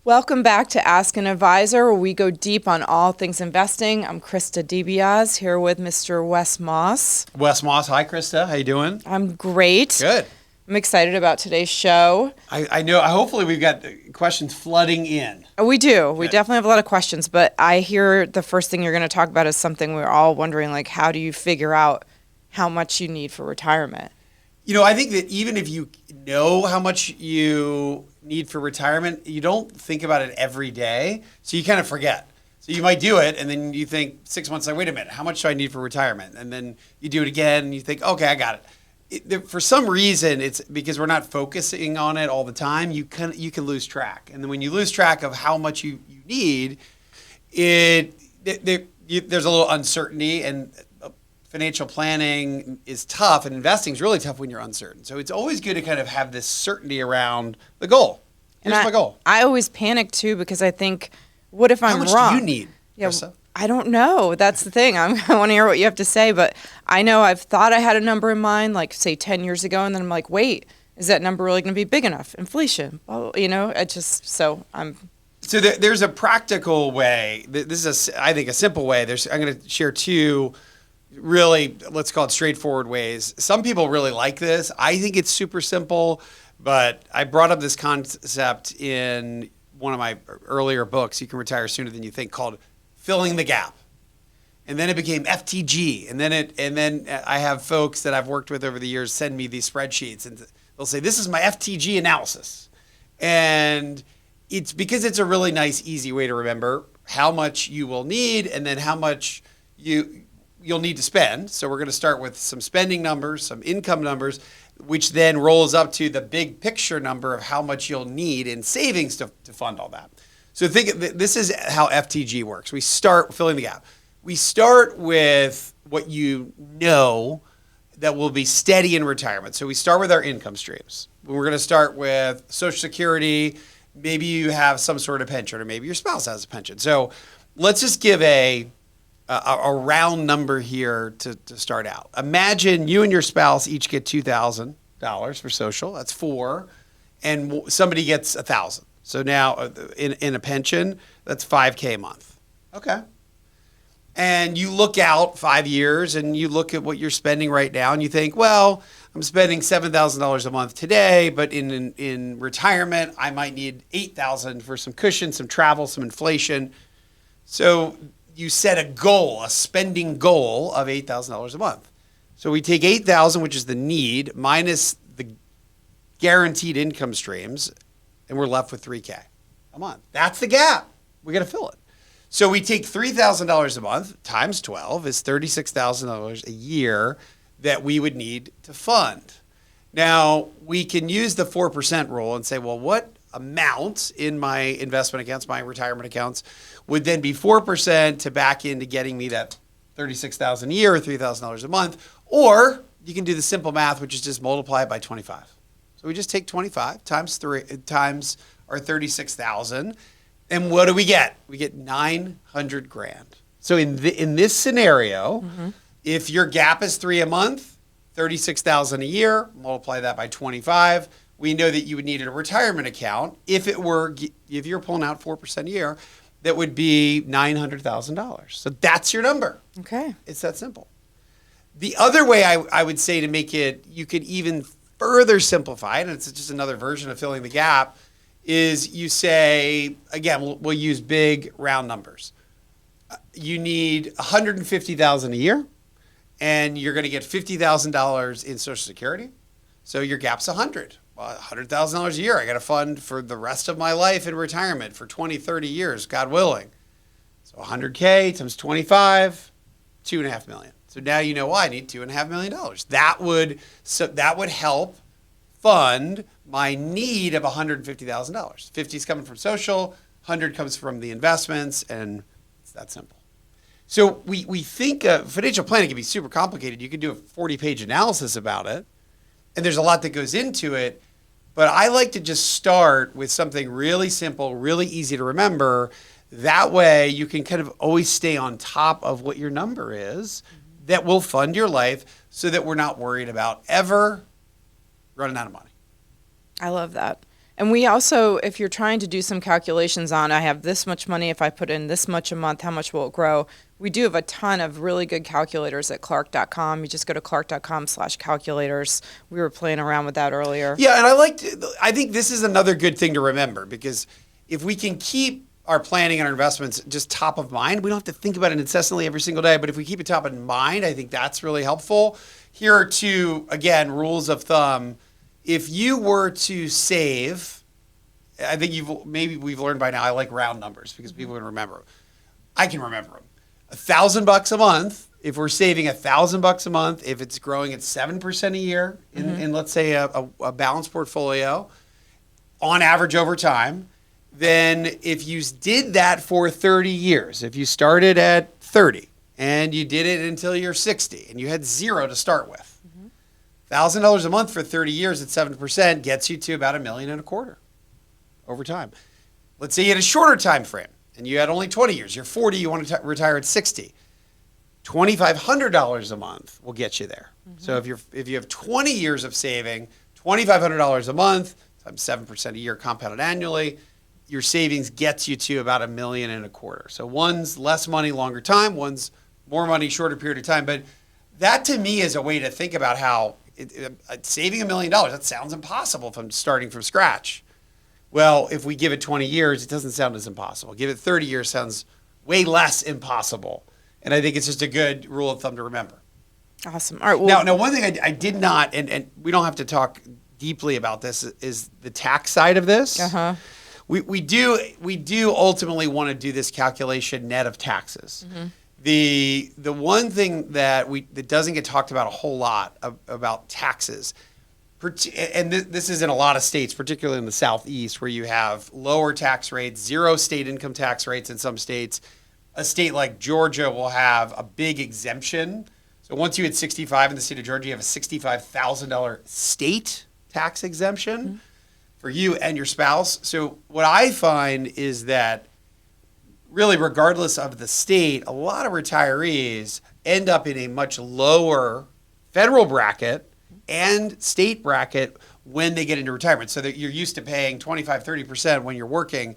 Welcome back to Ask an Advisor, where we go deep on all things investing. I'm Krista DiBiase here with Mr. Wes Moss. Wes Moss. Hi, Krista. How you doing? I'm great. Good. I'm excited about today's show. I know. Hopefully, we've got questions flooding in. We do. We Good. definitely have a lot of questions, but I hear the first thing you're going to talk about is something we're all wondering, like, how do you figure out how much you need for retirement? You know, I think that even if you know how much you need for retirement, you don't think about it every day, so you kind of forget. So you might do it, and then you think 6 months later, wait a minute, how much do I need for retirement? And then you do it again, and you think, okay, I got it. For some reason, it's because we're not focusing on it all the time. You can lose track, and then when you lose track of how much you need, there's a little uncertainty, and financial planning is tough, and investing is really tough when you're uncertain. So it's always good to kind of have this certainty around the goal. Here's my goal. I always panic too because I think, what if I'm wrong? How much do you need, Krista? I don't know. That's the thing. I want to hear what you have to say, but I know I've thought I had a number in mind, like say 10 years ago, and then I'm like, wait, is that number really going to be big enough? Inflation, well, So there's a practical way. This is, I think, a simple way. I'm going to share two really, let's call it straightforward ways. Some people really like this. I think it's super simple, but I brought up this concept in one of my earlier books, You Can Retire Sooner Than You Think, called Filling the Gap. And then it became FTG. And then I have folks that I've worked with over the years send me these spreadsheets, and they'll say, this is my FTG analysis. And it's because it's a really nice, easy way to remember how much you will need and then how much you'll need to spend. So we're going to start with some spending numbers, some income numbers, which then rolls up to the big picture number of how much you'll need in savings to fund all that. So this is how FTG works. We start filling the gap. We start with what you know that will be steady in retirement. So we start with our income streams. We're going to start with Social Security. Maybe you have some sort of pension, or maybe your spouse has a pension. So let's just give a round number here to start out. Imagine you and your spouse each get $2,000 for social. That's four. And somebody gets $1,000. So now in a pension, that's $5,000 a month. Okay. And you look out 5 years and you look at what you're spending right now and you think, well, I'm spending $7,000 a month today, but in retirement, I might need $8,000 for some cushion, some travel, some inflation. So you set a goal, a spending goal of $8,000 a month. So we take $8,000, which is the need, minus the guaranteed income streams, and we're left with $3,000 a month. That's the gap. We got to fill it. So we take $3,000 a month times 12 is $36,000 a year that we would need to fund. Now, we can use the 4% rule and say, well, what amount in my investment accounts, my retirement accounts, would then be 4% to back into getting me that $36,000 a year or $3,000 a month? Or you can do the simple math, which is just multiply it by 25. So we just take 25 times our 36,000, and what do we get? We get $900,000. So in this scenario, if your gap is $3,000 a month, $36,000 a year, multiply that by 25. We know that you would need a retirement account if you're pulling out 4% a year, that would be $900,000. So that's your number. Okay. It's that simple. The other way I would say to make it, you could even further simplify it, and it's just another version of filling the gap, is you say, again, we'll use big round numbers. You need $150,000 a year, and you're going to get $50,000 in Social Security. So your gap's $100,000. Well, $100,000 a year. I got to fund for the rest of my life in retirement for 20, 30 years, God willing. So $100,000 times 25, $2.5 million. So now you know why I need $2.5 million. That would help fund my need of $150,000. 50 is coming from social, 100 comes from the investments, and it's that simple. So we think financial planning can be super complicated. You can do a 40-page analysis about it, and there's a lot that goes into it. But I like to just start with something really simple, really easy to remember. That way you can kind of always stay on top of what your number is that will fund your life so that we're not worried about ever running out of money. I love that. And we also, if you're trying to do some calculations on, I have this much money, if I put in this much a month, how much will it grow? We do have a ton of really good calculators at clark.com. You just go to clark.com/calculators. We were playing around with that earlier. Yeah, and I think this is another good thing to remember, because if we can keep our planning and our investments just top of mind, we don't have to think about it incessantly every single day, but if we keep it top of mind, I think that's really helpful. Here are two, again, rules of thumb. If you were to save, I think maybe we've learned by now, I like round numbers because people can remember. I can remember them. $1,000 a month. If we're saving $1,000 a month, if it's growing at 7% a year in let's say a balanced portfolio, on average over time, then if you did that for 30 years, if you started at 30 and you did it until you're 60 and you had zero to start with, $1,000 a month for 30 years at 7% gets you to about $1.25 million over time. Let's say you had a shorter time frame and you had only 20 years. You're 40, you want to retire at 60. $2,500 a month will get you there. So if you have 20 years of saving, $2,500 a month times 7% a year compounded annually, your savings gets you to about $1.25 million. So one's less money, longer time. One's more money, shorter period of time. But that to me is a way to think about how saving $1 million, that sounds impossible if I'm starting from scratch. Well, if we give it 20 years, it doesn't sound as impossible. Give it 30 years sounds way less impossible. And I think it's just a good rule of thumb to remember. Awesome. All right. Well, now one thing I did not, and we don't have to talk deeply about this, is the tax side of this. Uh-huh. We do ultimately want to do this calculation net of taxes. The one thing that doesn't get talked about a whole lot about taxes, and this is in a lot of states, particularly in the Southeast, where you have lower tax rates, zero state income tax rates in some states. A state like Georgia will have a big exemption. So once you hit 65 in the state of Georgia, you have a $65,000 state tax exemption for you and your spouse. So what I find is that really, regardless of the state, a lot of retirees end up in a much lower federal bracket and state bracket when they get into retirement. So that you're used to paying 25, 30% when you're working.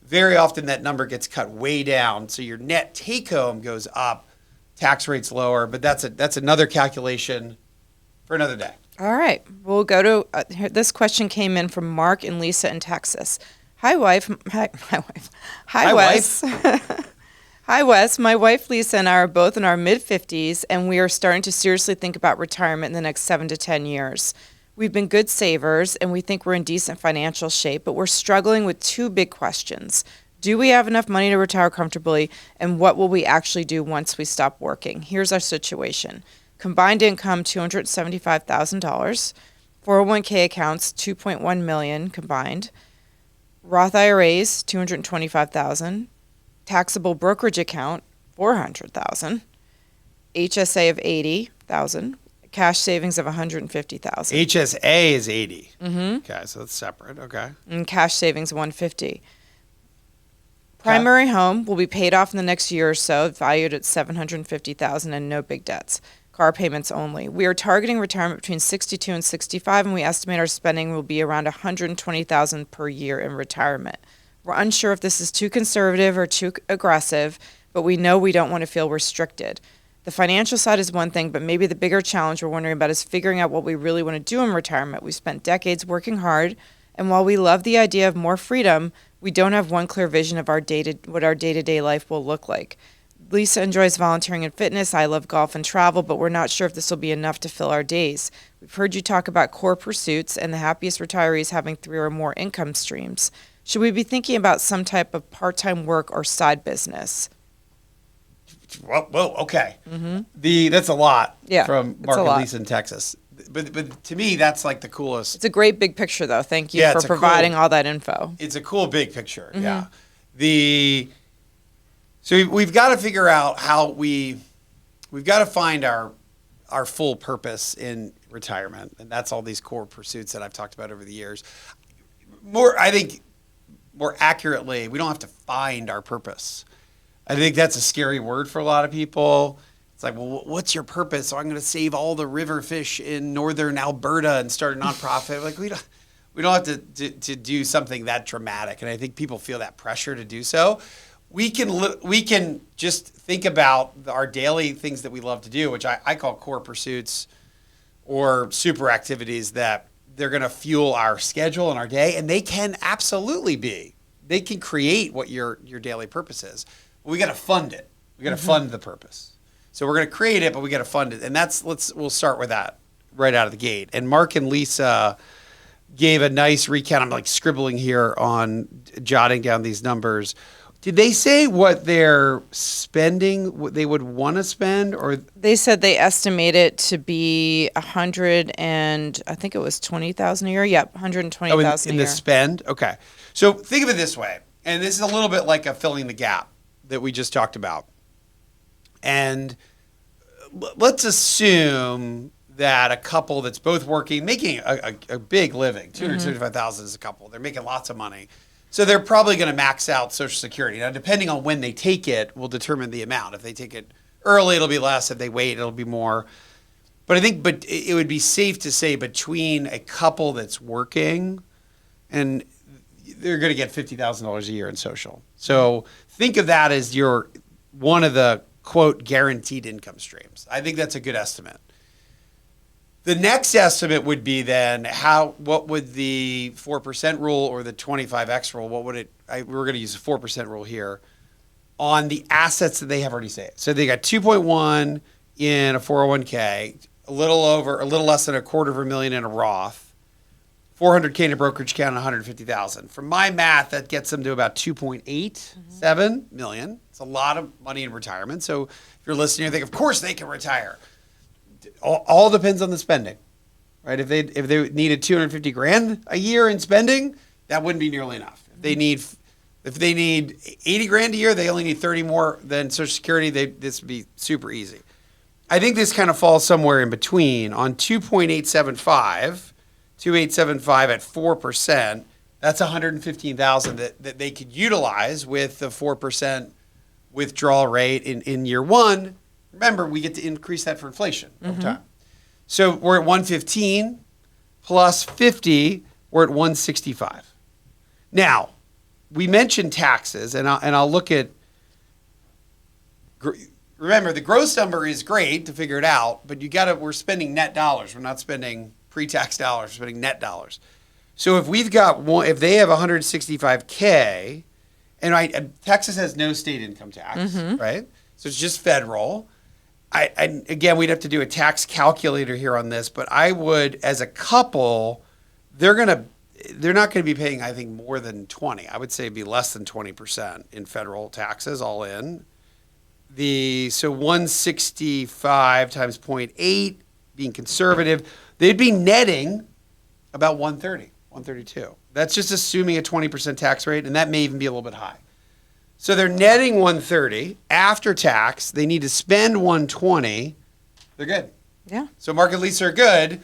Very often that number gets cut way down. So your net take home goes up, tax rates lower, but that's another calculation for another day. all right. We'll go to this question came in from Mark and Lisa in Texas. Hi, wife. Hi, Wes. Hi, Wes. My wife, Lisa, and I are both in our mid-50s, and we are starting to seriously think about retirement in the next 7 to 10 years. We've been good savers, and we think we're in decent financial shape, but we're struggling with two big questions. Do we have enough money to retire comfortably, and what will we actually do once we stop working? Here's our situation. Combined income, $275,000. 401k accounts, $2.1 million combined. Roth IRAs, $225,000. Taxable brokerage account, $400,000. HSA of $80,000. Cash savings of $150,000. HSA is 80. Okay, so that's separate. Okay. And cash savings $150,000. Primary home will be paid off in the next year or so, valued at $750,000 and no big debts. Car payments only. We are targeting retirement between 62 and 65, and we estimate our spending will be around $120,000 per year in retirement. We're unsure if this is too conservative or too aggressive, but we know we don't want to feel restricted. The financial side is one thing, but maybe the bigger challenge we're wondering about is figuring out what we really want to do in retirement. We spent decades working hard, and while we love the idea of more freedom, we don't have one clear vision of what our day-to-day life will look like. Lisa enjoys volunteering and fitness. I love golf and travel, but we're not sure if this will be enough to fill our days. We've heard you talk about core pursuits and the happiest retirees having 3 or more income streams. Should we be thinking about some type of part-time work or side business? Whoa, okay. That's a lot from Mark and lot. Lisa in Texas. But to me, that's like the coolest. It's a great big picture, though. Thank you for providing all that info. It's a cool big picture, yeah. So we've got to figure out how we've got to find our full purpose in retirement, and that's all these core pursuits that I've talked about over the years. I think more accurately, we don't have to find our purpose. I think that's a scary word for a lot of people. It's like, well, what's your purpose? So I'm going to save all the river fish in northern Alberta and start a nonprofit. Like, We don't have to do something that dramatic. And I think people feel that pressure to do so. We can just think about our daily things that we love to do, which I call core pursuits or super activities that they're going to fuel our schedule and our day. And they can absolutely be. They can create what your daily purpose is. But we got to fund it. We got to fund the purpose. So we're going to create it, but we got to fund it. And we'll start with that right out of the gate. And Mark and Lisa gave a nice recount. I'm like scribbling here on jotting down these numbers. Did they say what they're spending, what they would want to spend, or they said they estimate it to be 100 and I think it was 20,000 a year. Yep, 120,000 in a year. the spend? Okay. So think of it this way, and this is a little bit like a filling the gap that we just talked about. And let's assume that a couple that's both working, making a big living, $275,000 is a couple. They're making lots of money. So they're probably going to max out Social Security. Now, depending on when they take it will determine the amount. If they take it early, it'll be less. If they wait, it'll be more. But I think it would be safe to say between a couple that's working and they're going to get $50,000 a year in social. So think of that as one of the, quote, guaranteed income streams. I think that's a good estimate. The next estimate would be then what would the 4% rule or the 25X rule, we're going to use the 4% rule here, on the assets that they have already saved. So they got 2.1 in a 401k, a little less than $250,000 in a Roth, 400K in a brokerage account, and 150,000. From my math, that gets them to about 2.87 million. It's a lot of money in retirement. So if you're listening, you think, of course they can retire. All depends on the spending, right? If they needed 250 grand a year in spending, that wouldn't be nearly enough. If they need 80 grand a year, they only need 30 more than Social Security. This would be super easy. I think this kind of falls somewhere in between. On 2.875 at 4%, that's 115,000 that they could utilize with the 4% withdrawal rate in year one. Remember, we get to increase that for inflation over time. So we're at 115 plus 50, we're at 165. Now, we mentioned taxes, and I'll look at. Remember, the gross number is great to figure it out, but we're spending net dollars. We're not spending pre-tax dollars. We're spending net dollars. So if if they have 165K, and Texas has no state income tax, right? So it's just federal. Again, we'd have to do a tax calculator here on this, but I would, as a couple, they're not going to be paying, I think, more than 20. I would say it'd be less than 20% in federal taxes all in. So 165 times 0.8, being conservative, they'd be netting about 130, 132. That's just assuming a 20% tax rate, and that may even be a little bit high. So they're netting 130 after tax. They need to spend 120. They're good. Yeah. So Mark and Lisa are good.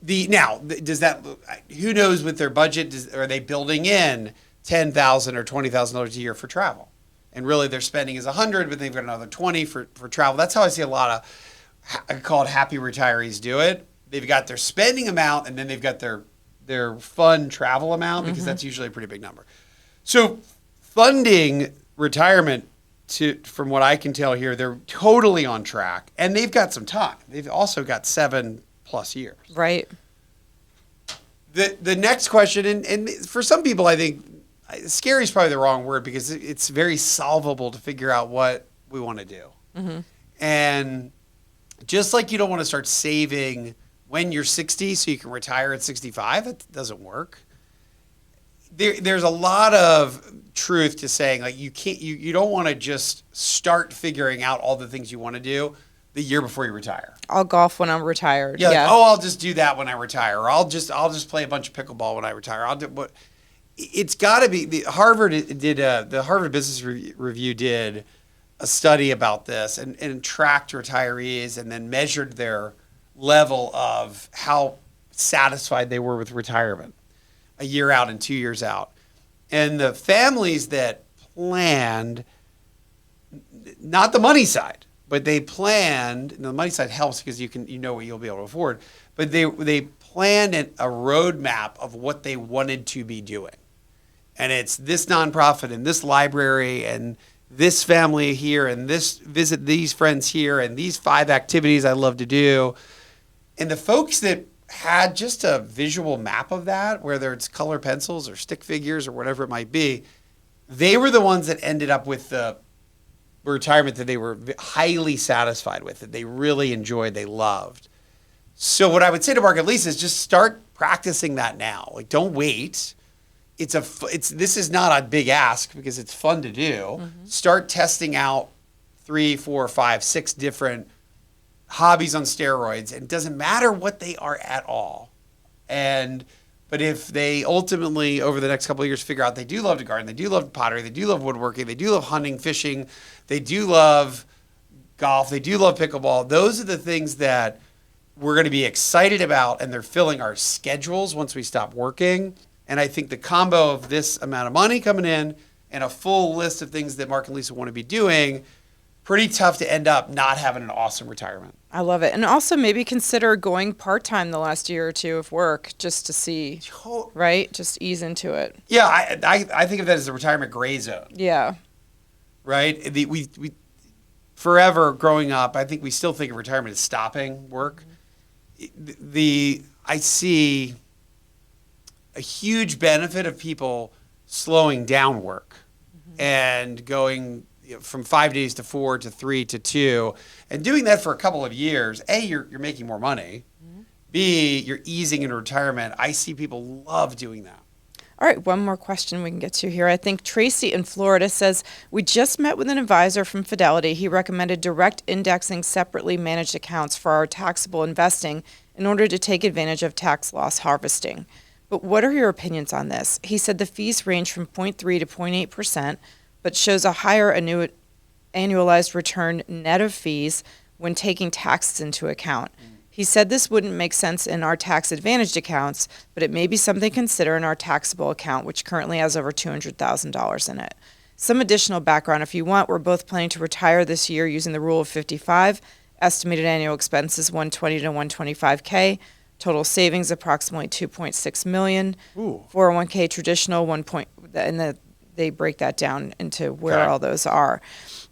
Who knows with their budget? Are they building in $10,000 or $20,000 a year for travel? And really their spending is 100, but they've got another 20 for travel. That's how I see a lot of, I call it happy retirees do it. They've got their spending amount, and then they've got their fun travel amount, because that's usually a pretty big number. So funding retirement, from what I can tell here, they're totally on track, and they've got some time. They've also got 7+ years. Right. The next question, and for some people, I think scary is probably the wrong word, because it's very solvable to figure out what we want to do. And just like you don't want to start saving when you're 60 so you can retire at 65, that doesn't work. There's a lot of truth to saying, like, you don't want to just start figuring out all the things you want to do the year before you retire. I'll golf when I'm retired. Yeah. Like, I'll just do that when I retire, or I'll just play a bunch of pickleball when I retire. It's got to be. The Harvard Business Review did a study about this and tracked retirees and then measured their level of how satisfied they were with retirement a year out and 2 years out. And the families that planned, not the money side, but they planned, and the money side helps because you know what you'll be able to afford, but they planned a roadmap of what they wanted to be doing. And it's this nonprofit and this library and this family here and this visit these friends here and these 5 activities I love to do. And the folks that had just a visual map of that, whether it's color pencils or stick figures or whatever it might be, they were the ones that ended up with the retirement that they were highly satisfied with, that they really enjoyed, they loved. So what I would say to Mark and Lisa is just start practicing that now. Like, don't wait. This is not a big ask because it's fun to do. Mm-hmm. Start testing out 3, 4, 5, 6 different hobbies on steroids, and it doesn't matter what they are at all. But if they ultimately over the next couple of years figure out they do love to garden, they do love pottery, they do love woodworking, they do love hunting, fishing, they do love golf, they do love pickleball, those are the things that we're going to be excited about, and they're filling our schedules once we stop working. And I think the combo of this amount of money coming in and a full list of things that Mark and Lisa want to be doing, pretty tough to end up not having an awesome retirement. I love it. And also maybe consider going part-time the last year or 2 of work just to see, right? Just ease into it. Yeah, I think of that as a retirement gray zone. Yeah. Right? We forever growing up, I think we still think of retirement as stopping work. I see a huge benefit of people slowing down work and going from 5 days to 4 to 3 to 2, and doing that for a couple of years. A, you're making more money. Mm-hmm. B, you're easing into retirement. I see people love doing that. All right, one more question we can get to here. I think Tracy in Florida says, we just met with an advisor from Fidelity. He recommended direct indexing separately managed accounts for our taxable investing in order to take advantage of tax loss harvesting. But what are your opinions on this? He said the fees range from 0.3 to 0.8%, but shows a higher annualized return net of fees when taking taxes into account. He said this wouldn't make sense in our tax-advantaged accounts, but it may be something to consider in our taxable account, which currently has over $200,000 in it. Some additional background if you want. We're both planning to retire this year using the rule of 55. Estimated annual expenses $120 to $125K. Total savings approximately $2.6 million. Ooh. 401k traditional they break that down into where all those are.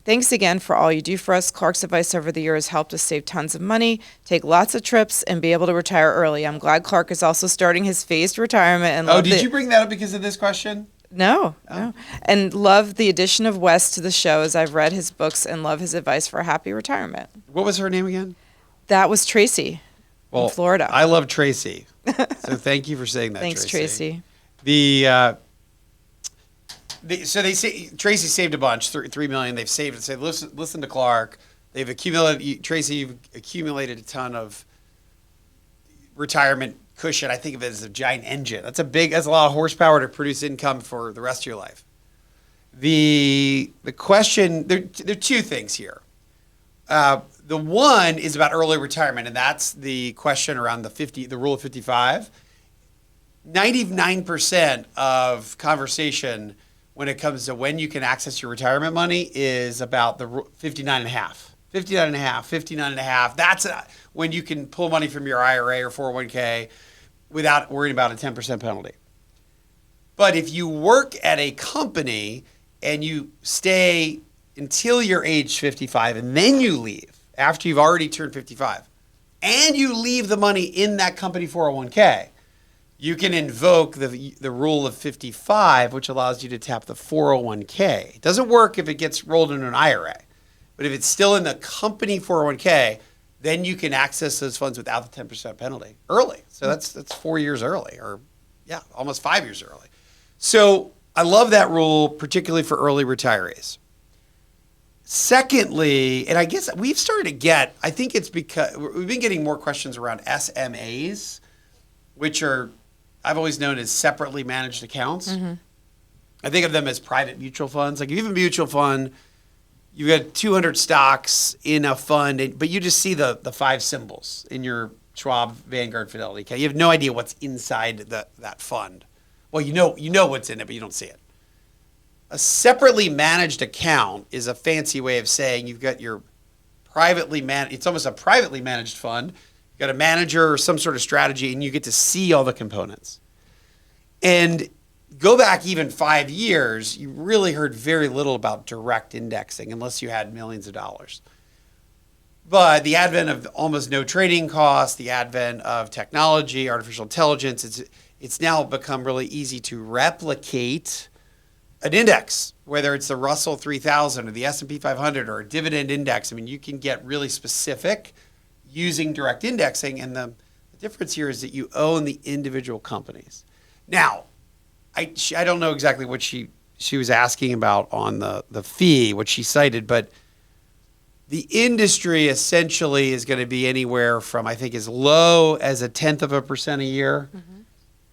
Thanks again for all you do for us. Clark's advice over the years helped us save tons of money, take lots of trips, and be able to retire early. I'm glad Clark is also starting his phased retirement. And did you bring that up because of this question? No. And love the addition of Wes to the show as I've read his books and love his advice for a happy retirement. What was her name again? That was Tracy in Florida. I love Tracy. So thank you for saying that, Thanks, Tracy. So they say Tracy saved a bunch, $3 million. They've saved it. Say, listen to Clark. They've accumulated. Tracy, you've accumulated a ton of retirement cushion. I think of it as a giant engine. That's a lot of horsepower to produce income for the rest of your life. The question, there are 2 things here. The one is about early retirement, and that's the question around the rule of 55. 99% of conversation when it comes to when you can access your retirement money is about the 59 and a half. 59 and a half, 59 and a half. That's when you can pull money from your IRA or 401k without worrying about a 10% penalty. But if you work at a company and you stay until you're age 55 and then you leave after you've already turned 55 and you leave the money in that company 401k, you can invoke the rule of 55, which allows you to tap the 401k. It doesn't work if it gets rolled into an IRA. But if it's still in the company 401k, then you can access those funds without the 10% penalty early. So that's 4 years early, or almost 5 years early. So I love that rule, particularly for early retirees. Secondly, and I guess we've started to get, I think it's because we've been getting more questions around SMAs, which are, I've always known as separately managed accounts. Mm-hmm. I think of them as private mutual funds. Like if you have a mutual fund, you've got 200 stocks in a fund, but you just see the 5 symbols in your Schwab, Vanguard, Fidelity account. You have no idea what's inside that fund. Well, you know what's in it, but you don't see it. A separately managed account is a fancy way of saying you've got your privately managed, it's almost a privately managed fund. got a manager or some sort of strategy, and you get to see all the components. And go back even 5 years, you really heard very little about direct indexing unless you had millions of dollars. But the advent of almost no trading costs, the advent of technology, artificial intelligence, it's now become really easy to replicate an index, whether it's the Russell 3000 or the S&P 500 or a dividend index. I mean, you can get really specific using direct indexing. And the difference here is that you own the individual companies. Now, I don't know exactly what she was asking about on the fee, what she cited, but the industry essentially is going to be anywhere from, I think, as low as 0.1% a year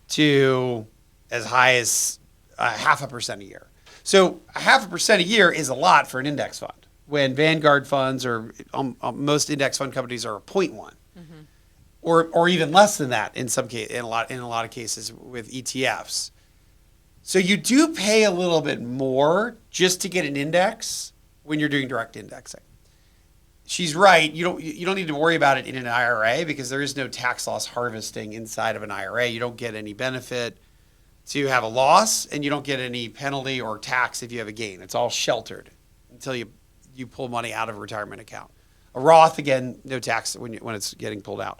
to as high as 0.5% a year. So 0.5% a year is a lot for an index fund. When Vanguard funds or most index fund companies are 0.1, or even less than that in some case, in a lot of cases with ETFs. So you do pay a little bit more just to get an index when you're doing direct indexing. She's right. You don't need to worry about it in an IRA because there is no tax loss harvesting inside of an IRA. You don't get any benefit to have a loss, and you don't get any penalty or tax if you have a gain. It's all sheltered until you pull money out of a retirement account. A Roth, again, no tax when it's getting pulled out.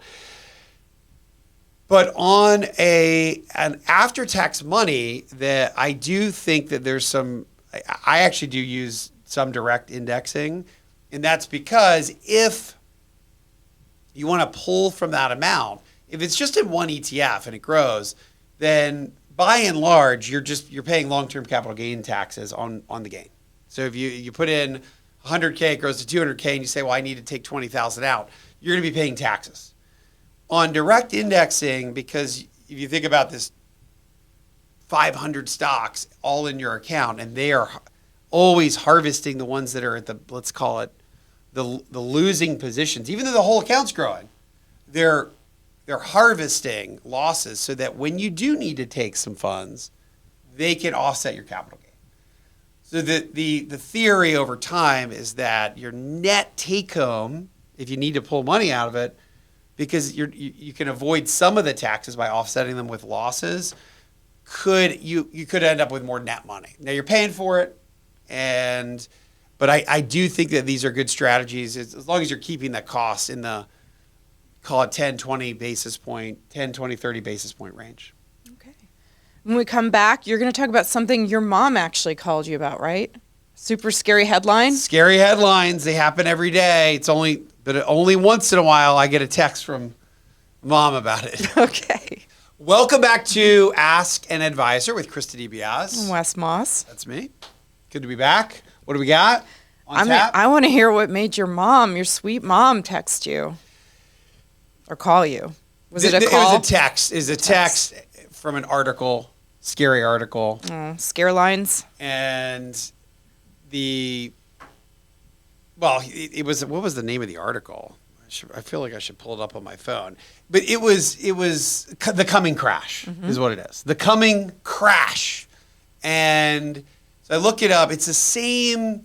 But on an after-tax money, that I do think that there's some. I actually do use some direct indexing, and that's because if you want to pull from that amount, if it's just in one ETF and it grows, then by and large you're paying long-term capital gain taxes on the gain. So if you put in 100K, it grows to 200K, and you say, well, I need to take 20,000 out, you're going to be paying taxes. On direct indexing, because if you think about this 500 stocks all in your account, and they are always harvesting the ones that are at the, let's call it, the losing positions, even though the whole account's growing, they're harvesting losses so that when you do need to take some funds, they can offset your capital gain. So the theory over time is that your net take home, if you need to pull money out of it, because you can avoid some of the taxes by offsetting them with losses, you could end up with more net money. Now you're paying for it, but I do think that these are good strategies as long as you're keeping the cost in the, call it 10, 20 basis point, 10, 20, 30 basis point range. Okay. When we come back, you're going to talk about something your mom actually called you about, right? Super scary headlines? Scary headlines. They happen every day. But only once in a while I get a text from mom about it. Okay. Welcome back to Ask an Advisor with Krista DiBiase. I'm Wes Moss. That's me. Good to be back. What do we got on tap? I want to hear what made your sweet mom, text you or call you. Was it a call? It was a text. It was a text from an article, scary article. Scare lines. And it was, what was the name of the article? I feel like I should pull it up on my phone. But it was The Coming Crash is what it is. The Coming Crash. And so I look it up. It's the same.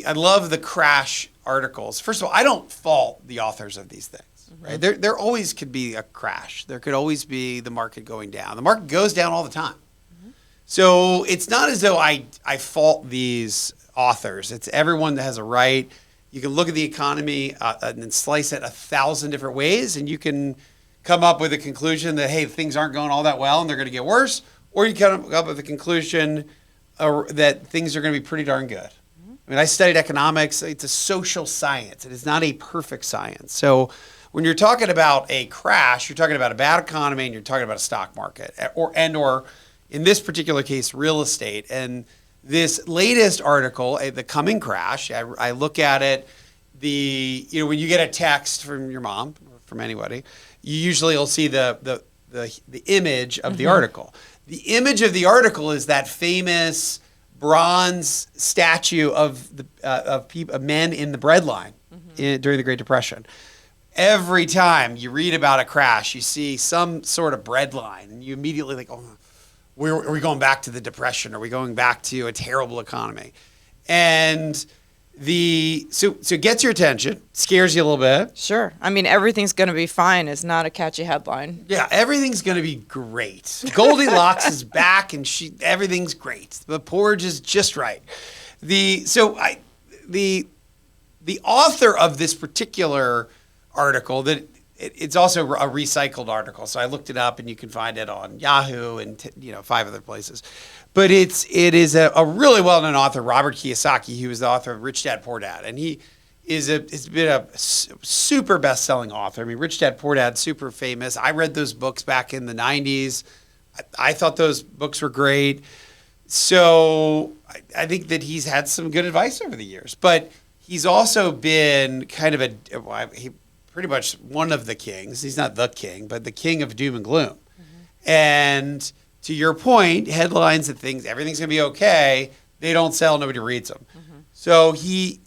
I love the crash articles. First of all, I don't fault the authors of these things. Right? There always could be a crash. There could always be the market going down. The market goes down all the time. So it's not as though I fault these authors. It's everyone that has a right. You can look at the economy and then slice it 1,000 different ways, and you can come up with a conclusion that, hey, things aren't going all that well and they're going to get worse, or you come up with a conclusion that things are going to be pretty darn good. I mean, I studied economics. It's a social science. It is not a perfect science. So when you're talking about a crash, you're talking about a bad economy and you're talking about a stock market or in this particular case, real estate. And this latest article, The Coming Crash, I look at it, when you get a text from your mom or from anybody, you usually will see the image of the article. The image of the article is that famous bronze statue of men in the bread line during the Great Depression. Every time you read about a crash, you see some sort of bread line, and you immediately think, oh, are we going back to the Depression? Are we going back to a terrible economy? And So it gets your attention, scares you a little bit. Sure. I mean, everything's going to be fine is not a catchy headline. Yeah, everything's going to be great. Goldilocks is back, and everything's great. The porridge is just right. The author of this particular article, that it's also a recycled article, so I looked it up, and you can find it on Yahoo and 5 other places. But it is a really well-known author, Robert Kiyosaki, who is the author of Rich Dad Poor Dad, and has been a super best-selling author. I mean, Rich Dad Poor Dad, super famous. I read those books back in the 90s. I thought those books were great. So I think that he's had some good advice over the years, but he's also been kind of he pretty much one of the kings. He's not the king, but the king of doom and gloom. Mm-hmm. And to your point, headlines and things, everything's going to be okay. They don't sell, nobody reads them. Mm-hmm. So he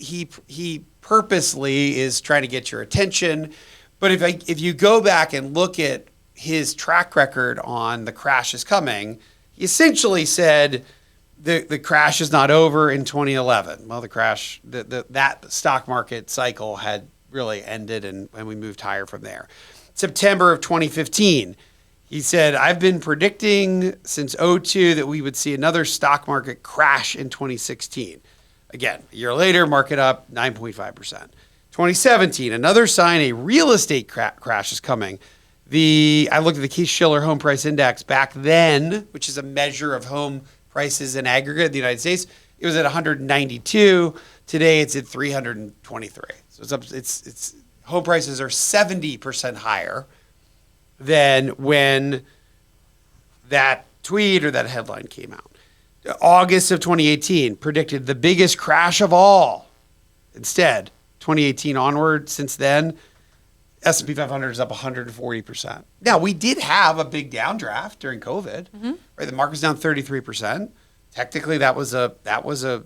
purposely is trying to get your attention. But if you go back and look at his track record on the crash is coming, he essentially said the crash is not over in 2011. Well, the crash, that stock market cycle had really ended, and we moved higher from there. September of 2015, he said, I've been predicting since 2002 that we would see another stock market crash in 2016. Again, a year later, market up 9.5%. 2017, another sign a real estate crash is coming. I looked at the Case-Shiller Home Price Index back then, which is a measure of home prices in aggregate in the United States. It was at 192. Today, it's at 323. So it's up. It's home prices are 70% higher than when that tweet or that headline came out. August of 2018 predicted the biggest crash of all. Instead, 2018 onward, since then, S&P 500 is up 140%. Now, we did have a big downdraft during COVID. Mm-hmm. Right? The market's down 33%. Technically, that was a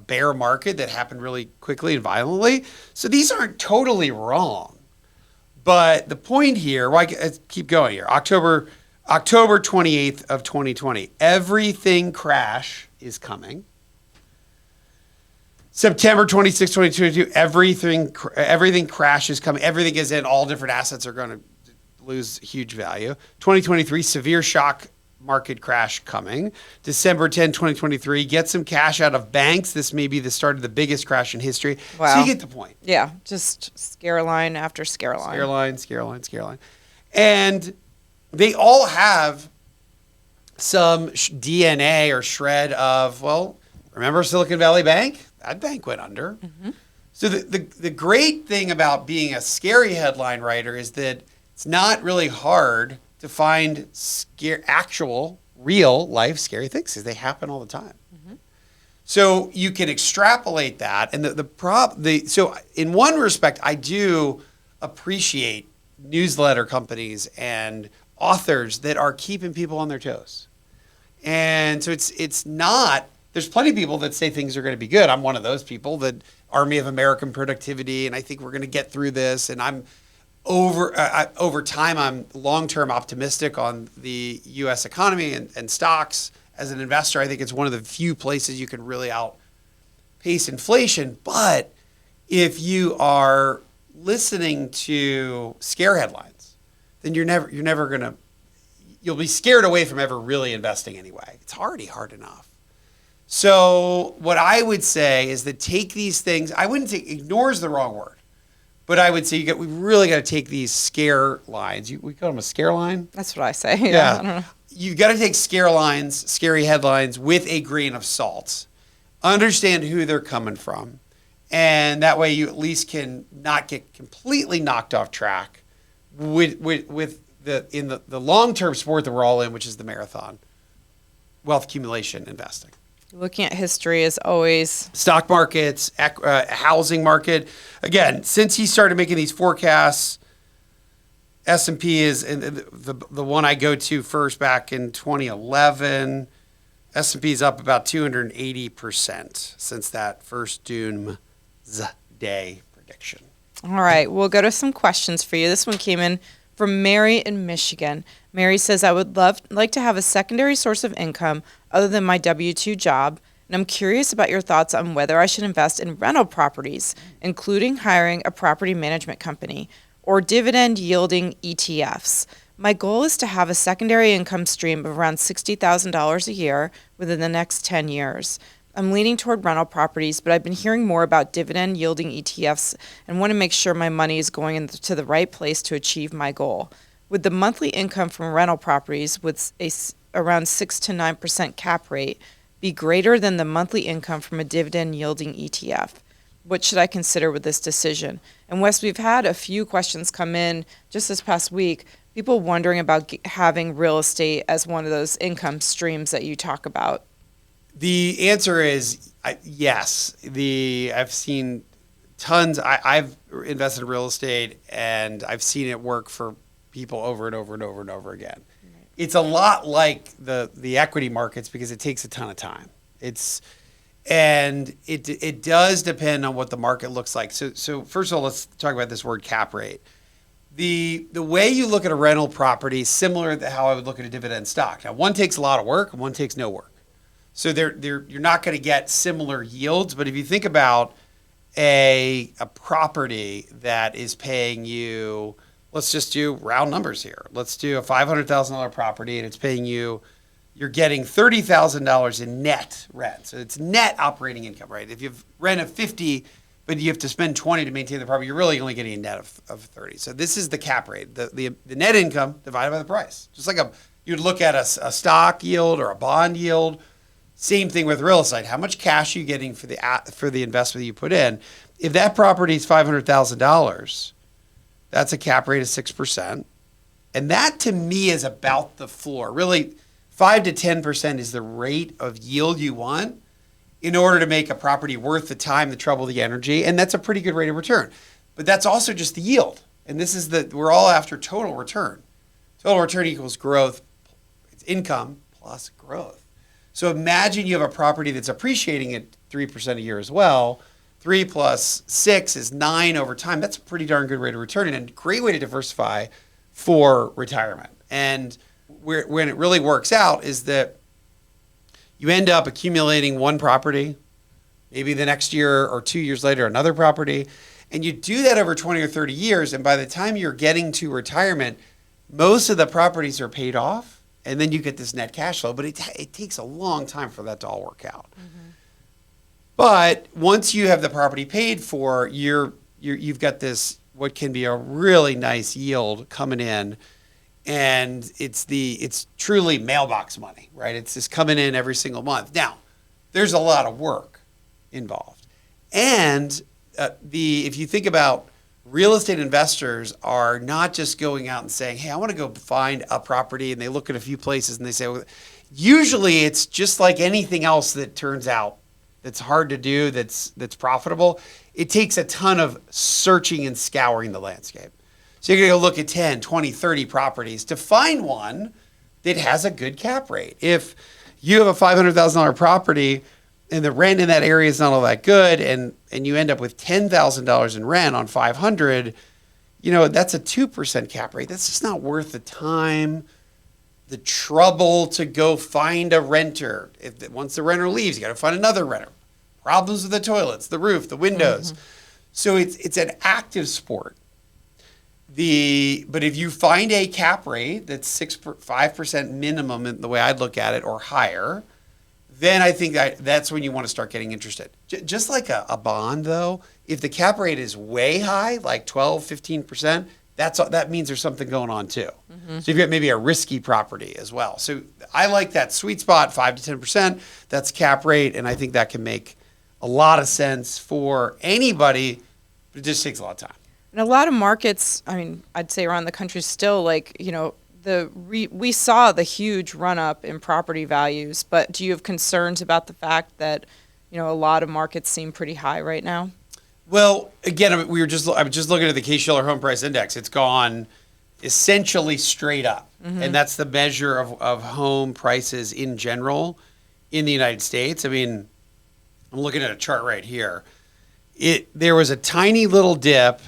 bear market that happened really quickly and violently. So these aren't totally wrong. But the point here, well, I keep going here. October 28th of 2020, everything crash is coming. September 26, 2022, everything crash is coming. Everything is in. All different assets are going to lose huge value. 2023, severe shock market crash coming. December 10, 2023, get some cash out of banks. This may be the start of the biggest crash in history. Wow. So you get the point. Yeah, just scare line after scare line. Scare line. And they all have some DNA or shred of, well, remember Silicon Valley Bank? That bank went under. Mm-hmm. So the great thing about being a scary headline writer is that it's not really hard to find actual, real life scary things, because they happen all the time. Mm-hmm. So you can extrapolate that. And so in one respect, I do appreciate newsletter companies and authors that are keeping people on their toes. And so it's not, there's plenty of people that say things are going to be good. I'm one of those people, that Army of American Productivity, and I think we're going to get through this. And I'm over time, I'm long-term optimistic on the U.S. economy and stocks. As an investor, I think it's one of the few places you can really outpace inflation. But if you are listening to scare headlines, then you'll be scared away from ever really investing anyway. It's already hard enough. So what I would say is that take these things, I wouldn't say ignore is the wrong word, but I would say we really got to take these scare lines. We call them a scare line? That's what I say. Yeah. I don't know. You've got to take scare lines, scary headlines with a grain of salt. Understand who they're coming from. And that way you at least can not get completely knocked off track with the long-term sport that we're all in, which is the marathon, wealth accumulation investing. Looking at history is always... Stock markets, housing market. Again, since he started making these forecasts, S&P is the one I go to first back in 2011. S&P is up about 280% since that first doomsday prediction. All right, we'll go to some questions for you. This one came in from Mary in Michigan. Mary says, I would like to have a secondary source of income other than my W-2 job. and I'm curious about your thoughts on whether I should invest in rental properties, including hiring a property management company, or dividend yielding ETFs. My goal is to have a secondary income stream of around $60,000 a year within the next 10 years. I'm leaning toward rental properties, but I've been hearing more about dividend yielding ETFs and want to make sure my money is going into the right place to achieve my goal. Would the monthly income from rental properties with around 6 to 9% cap rate be greater than the monthly income from a dividend yielding ETF? What should I consider with this decision? And Wes, we've had a few questions come in just this past week, people wondering about having real estate as one of those income streams that you talk about. The answer is yes. I've seen tons. I've invested in real estate, and I've seen it work for people over and over and over and over again. Right. It's a lot like the equity markets because it takes a ton of time. It does depend on what the market looks like. So first of all, let's talk about this word cap rate. The way you look at a rental property is similar to how I would look at a dividend stock. Now, one takes a lot of work and one takes no work. So you're not going to get similar yields. But if you think about a property that is paying you, let's just do round numbers here. Let's do a $500,000 property, and it's paying you, you're getting $30,000 in net rent. So it's net operating income, right? If you rent a 50, but you have to spend 20 to maintain the property, you're really only getting a net of 30. So this is the cap rate, the net income divided by the price. Just like you'd look at a stock yield or a bond yield. Same thing with real estate. How much cash are you getting for the investment you put in? If that property is $500,000, that's a cap rate of 6%. And that to me is about the floor. Really, 5 to 10% is the rate of yield you want in order to make a property worth the time, the trouble, the energy. And that's a pretty good rate of return. But that's also just the yield. And this is we're all after total return. Total return equals growth. It's income plus growth. So imagine you have a property that's appreciating at 3% a year as well. 3 plus 6 is 9 over time. That's a pretty darn good rate of return and a great way to diversify for retirement. And when it really works out is that you end up accumulating one property, maybe the next year or 2 years later, another property. And you do that over 20 or 30 years. And by the time you're getting to retirement, most of the properties are paid off. And then you get this net cash flow, but it takes a long time for that to all work out. Mm-hmm. But once you have the property paid for, you've got this what can be a really nice yield coming in, and it's truly mailbox money, right? It's just coming in every single month. Now, there's a lot of work involved, and if you think about real estate investors are not just going out and saying, hey, I want to go find a property, and they look at a few places and they say, well, usually it's just like anything else that turns out that's hard to do, that's profitable. It takes a ton of searching and scouring the landscape. So you're going to go look at 10, 20, 30 properties to find one that has a good cap rate. If you have a $500,000 property and the rent in that area is not all that good, and you end up with $10,000 in rent on 500, that's a 2% cap rate. That's just not worth the time, the trouble to go find a renter. Once the renter leaves, you got to find another renter. Problems with the toilets, the roof, the windows. Mm-hmm. So it's an active sport. But if you find a cap rate that's 5% minimum in the way I'd look at it or higher, then I think that's when you want to start getting interested. Just like a bond, though, if the cap rate is way high, like 12, 15%, that means there's something going on too. Mm-hmm. So you've got maybe a risky property as well. So I like that sweet spot, 5 to 10%. That's cap rate, and I think that can make a lot of sense for anybody, but it just takes a lot of time. And a lot of markets, I'd say around the country still, we saw the huge run up in property values, but do you have concerns about the fact that, a lot of markets seem pretty high right now? Well, again, I was just looking at the Case-Shiller Home Price Index. It's gone essentially straight up, mm-hmm. and that's the measure of home prices in general in the United States. I'm looking at a chart right here. There was a tiny little dip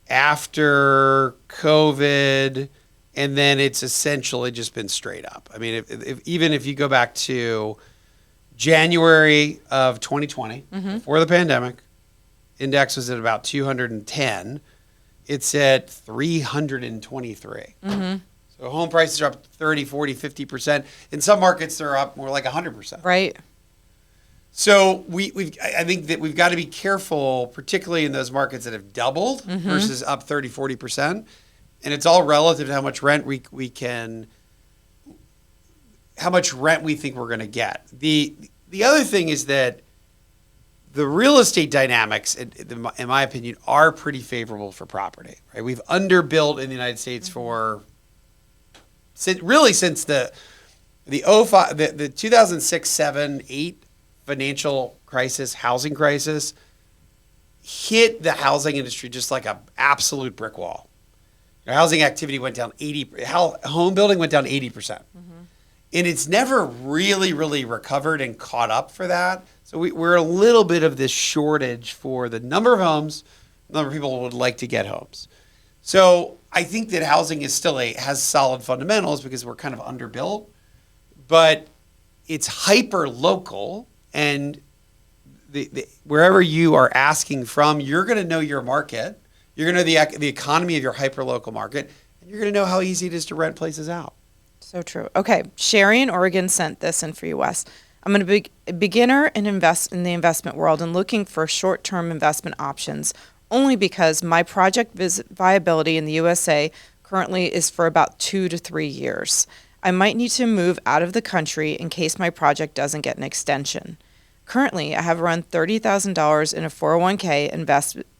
after COVID, and then it's essentially just been straight up. Even if you go back to January of 2020, before the pandemic, index was at about 210. It's at 323. So home prices are up 30, 40, 50%. In some markets, they're up more like 100%. Right. So I think that we've got to be careful, particularly in those markets that have doubled versus up 30, 40%. And it's all relative to how much rent how much rent we think we're going to get. The other thing is that the real estate dynamics, in my opinion, are pretty favorable for property. Right? We've underbuilt in the United States since the 2006, 7, 8 financial crisis, housing crisis, hit the housing industry just like an absolute brick wall. Housing activity went down home building went down 80%. And it's never really, really recovered and caught up for that. So we're a little bit of this shortage for the number of homes, the number of people who would like to get homes. So I think that housing is still has solid fundamentals because we're kind of underbuilt, but it's hyper local, and wherever you are asking from, you're going to know your market. You're going to know the economy of your hyper local market, and you're going to know how easy it is to rent places out. So true. Okay, Sherry in Oregon sent this in for you, Wes. I'm going to be a beginner and invest in the investment world and looking for short-term investment options only because my project viability in the USA currently is for about 2 to 3 years. I might need to move out of the country in case my project doesn't get an extension. Currently, I have around $30,000 in a 401k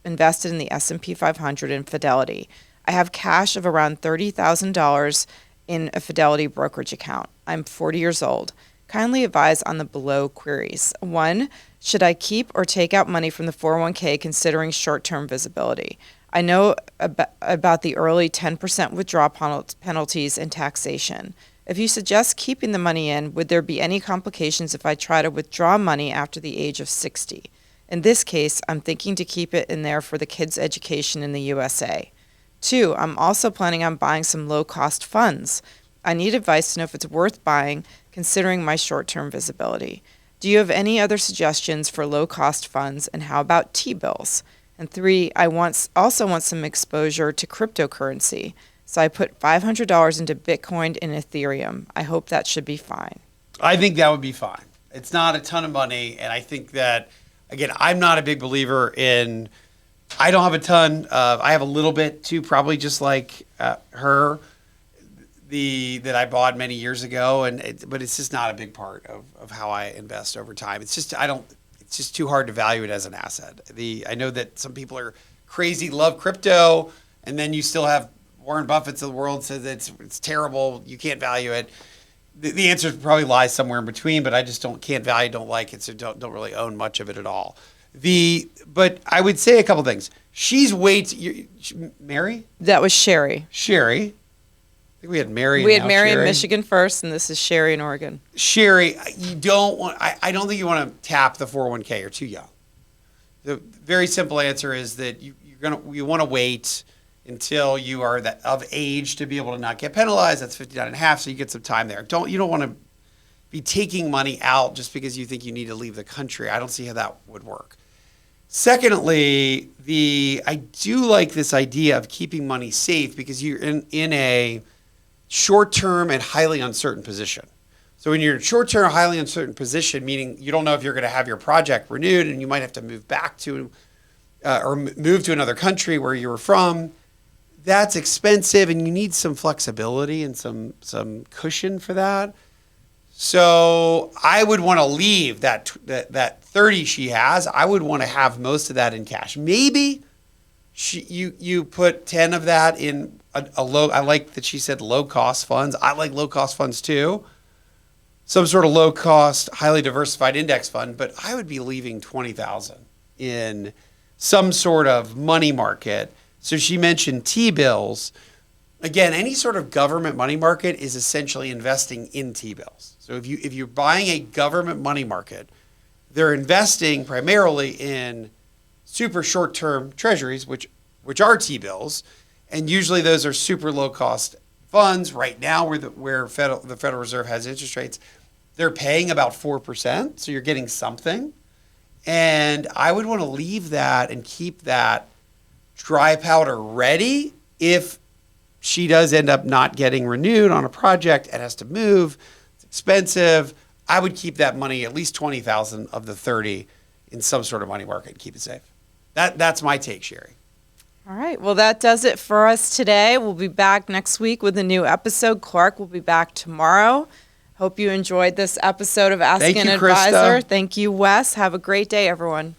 invested in the S&P 500 and Fidelity. I have cash of around $30,000 in a Fidelity brokerage account. I'm 40 years old. Kindly advise on the below queries. 1, should I keep or take out money from the 401k considering short-term visibility? I know about the early 10% withdrawal penalties and taxation. If you suggest keeping the money in, would there be any complications if I try to withdraw money after the age of 60? In this case, I'm thinking to keep it in there for the kids' education in the USA. 2, I'm also planning on buying some low-cost funds. I need advice to know if it's worth buying considering my short-term visibility. Do you have any other suggestions for low-cost funds, and how about T-bills? And 3, I also want some exposure to cryptocurrency. So I put $500 into Bitcoin and Ethereum. I hope that should be fine. I think that would be fine. It's not a ton of money, and I think that, again, I'm not a big believer in. I don't have a ton. I have a little bit too, probably just like her, that I bought many years ago, but it's just not a big part of how I invest over time. It's just It's just too hard to value it as an asset. I know that some people are crazy, love crypto, and then you still have Warren Buffett's of the world says it's terrible. You can't value it. The answer probably lies somewhere in between, but I just can't value, don't like it, so don't really own much of it at all. But I would say a couple things. She's Mary? That was Sherry. Sherry. I think we had Mary. We had Mary in Michigan first, and this is Sherry in Oregon. Sherry, you don't want. I don't think you want to tap the 401k. You're too young. The very simple answer is that you want to wait until you are of age to be able to not get penalized. That's 59 and a half, so you get some time there. You don't want to be taking money out just because you think you need to leave the country. I don't see how that would work. Secondly, I do like this idea of keeping money safe because you're in a short-term and highly uncertain position. So when you're in a short-term, highly uncertain position, meaning you don't know if you're going to have your project renewed and you might have to move back to or move to another country where you were from, that's expensive and you need some flexibility and some cushion for that. So I would want to leave that 30 she has. I would want to have most of that in cash. Maybe you put 10 of that in a low. I like that she said low cost funds. I like low cost funds too. Some sort of low cost, highly diversified index fund. But I would be leaving 20,000 in some sort of money market. So she mentioned T-bills. Again, any sort of government money market is essentially investing in T-bills. So if you're buying a government money market, they're investing primarily in super short-term treasuries, which are T-bills, and usually those are super low-cost funds. Right now, where the Federal Reserve has interest rates, they're paying about 4%, so you're getting something. And I would want to leave that and keep that dry powder ready if she does end up not getting renewed on a project and has to move. It's expensive. I would keep that money, at least 20,000 of the 30, in some sort of money market and keep it safe. That's my take, Sherry. All right. Well, that does it for us today. We'll be back next week with a new episode. Clark will be back tomorrow. Hope you enjoyed this episode of Ask Thank an you, Advisor. Krista. Thank you, Wes. Have a great day, everyone.